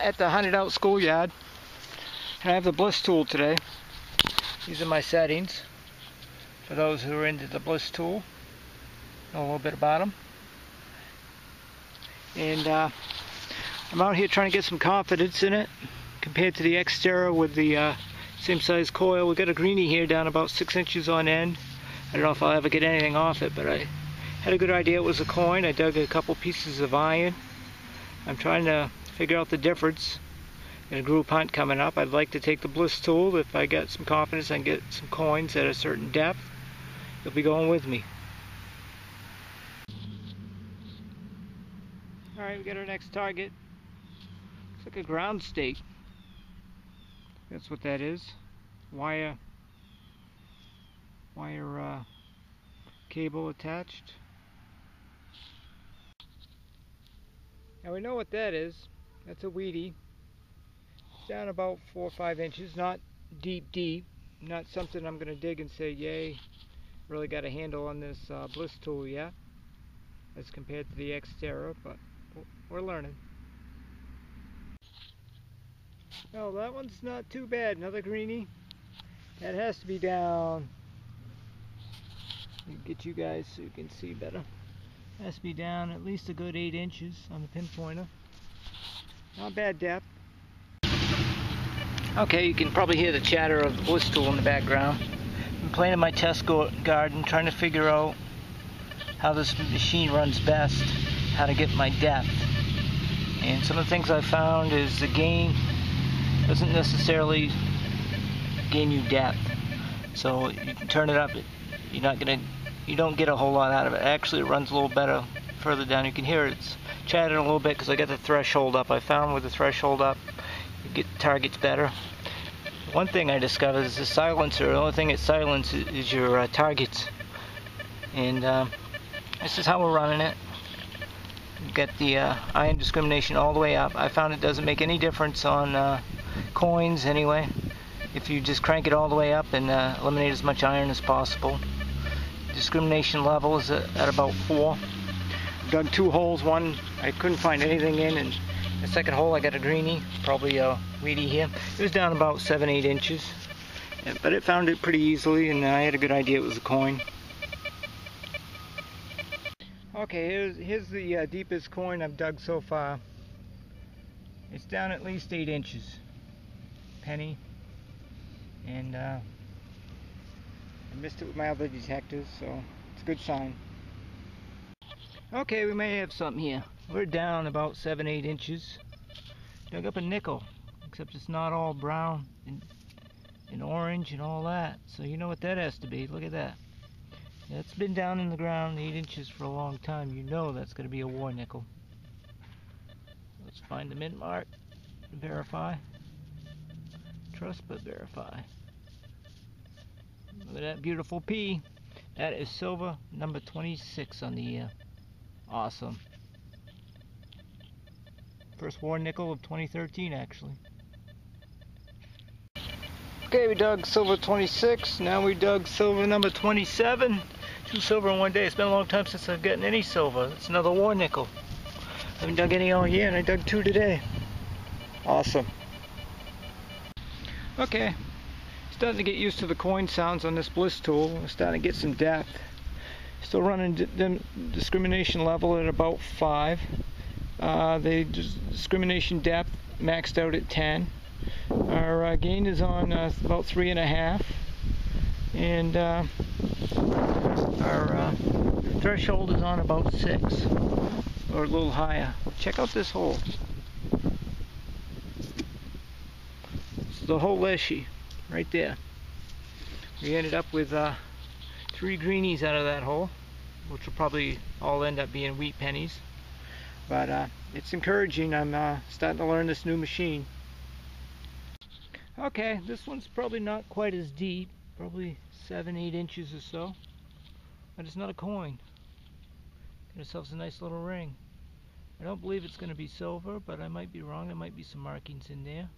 at the hunted out schoolyard, and I have the Blisstool today. These are my settings for those who are into the Blisstool, know a little bit about them. And I'm out here trying to get some confidence in it compared to the x-terra with the same size coil. We've got a greenie here down about 6 inches on end. I don't know if I'll ever get anything off it, but I had a good idea it was a coin. I dug a couple pieces of iron. I'm trying to figure out the difference in a group hunt coming up. I'd like to take the Blisstool. If I get some confidence I can get some coins at a certain depth, you'll be going with me. Alright, we got our next target. It's like a ground stake. That's what that is. Wire cable attached. Now we know what that is. That's a weedy. It's down about 4 or 5 inches. Not deep. Not something I'm going to dig and say, yay, really got a handle on this Blisstool yet, as compared to the x-terra, but we're learning. Oh, that one's not too bad. Another greenie. That has to be down. Let me get you guys so you can see better. Has to be down at least a good 8 inches on the pinpointer. Not bad depth. Okay, you can probably hear the chatter of the Blisstool in the background. I'm playing in my test garden, trying to figure out how this machine runs best, how to get my depth. And some of the things I found is the gain doesn't necessarily gain you depth. So you can turn it up, you don't get a whole lot out of it. Actually, it runs a little better further down. You can hear it's chattering a little bit because I got the threshold up. I found with the threshold up, you get targets better. One thing I discovered is the silencer. The only thing it silences is your targets. And this is how we're running it. Get the iron discrimination all the way up. I found it doesn't make any difference on coins anyway. If you just crank it all the way up and eliminate as much iron as possible. Discrimination level is at about 4. Dug 2 holes. One I couldn't find anything in, and the second hole I got a greenie, probably a weedy here. It was down about 7-8 inches, but it found it pretty easily, and I had a good idea it was a coin. Okay, here's the deepest coin I've dug so far. It's down at least 8 inches. Penny. And I missed it with my other detectors, so it's a good sign. Okay, we may have something here. We're down about 7-8 inches. Dug up a nickel, except it's not all brown and orange and all that. So you know what that has to be. Look at that. That's been down in the ground 8 inches for a long time. You know that's going to be a war nickel. Let's find the mint mark. Verify. Trust but verify. Look at that beautiful P. That is silver number 26 on the year. Awesome. First war nickel of 2013 actually. Okay, we dug silver 26. Now we dug silver number 27. 2 silver in one day. It's been a long time since I've gotten any silver. It's another war nickel. I haven't dug any all year, and I dug 2 today. Awesome. Okay, starting to get used to the coin sounds on this Blisstool. We're starting to get some depth. Still running the discrimination level at about 5. The discrimination depth maxed out at 10. Our gain is on about 3.5, and our threshold is on about 6, or a little higher. Check out this hole. This is the whole leshy right there. We ended up with 3 greenies out of that hole, which will probably all end up being wheat pennies. But it's encouraging. I'm starting to learn this new machine. Okay, this one's probably not quite as deep, probably 7-8 inches or so, but it's not a coin. Got ourselves a nice little ring. I don't believe it's going to be silver, but I might be wrong. There might be some markings in there.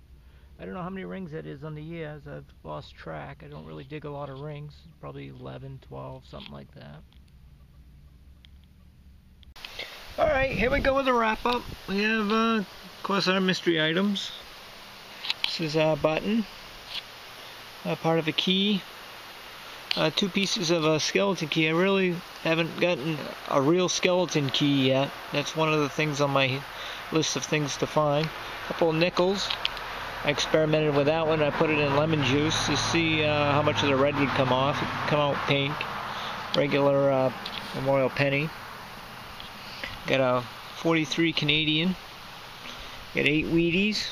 I don't know how many rings that is on the years. I've lost track. I don't really dig a lot of rings. Probably 11, 12, something like that. Alright, here we go with the wrap up. We have, of course, our mystery items. This is a button, part of a key, 2 pieces of a skeleton key. I really haven't gotten a real skeleton key yet. That's one of the things on my list of things to find. A couple of nickels. I experimented with that one. I put it in lemon juice to see how much of the red would come off. It would come out pink. Regular Memorial penny. Got a 43 Canadian. Got 8 Wheaties.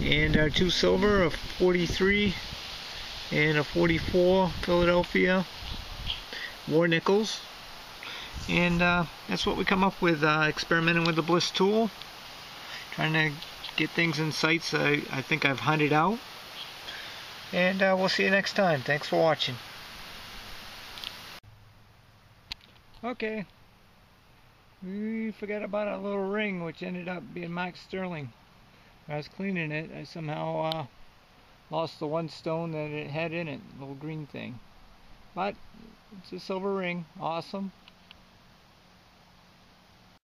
And our 2 silver, a 43 and a 44 Philadelphia war nickels. And that's what we come up with, experimenting with the Blisstool. Trying to get things in sites I think I've hunted out. And we'll see you next time. Thanks for watching. Okay. We forgot about our little ring, which ended up being Mark Sterling. When I was cleaning it, I somehow lost the one stone that it had in it, the little green thing. But it's a silver ring. Awesome.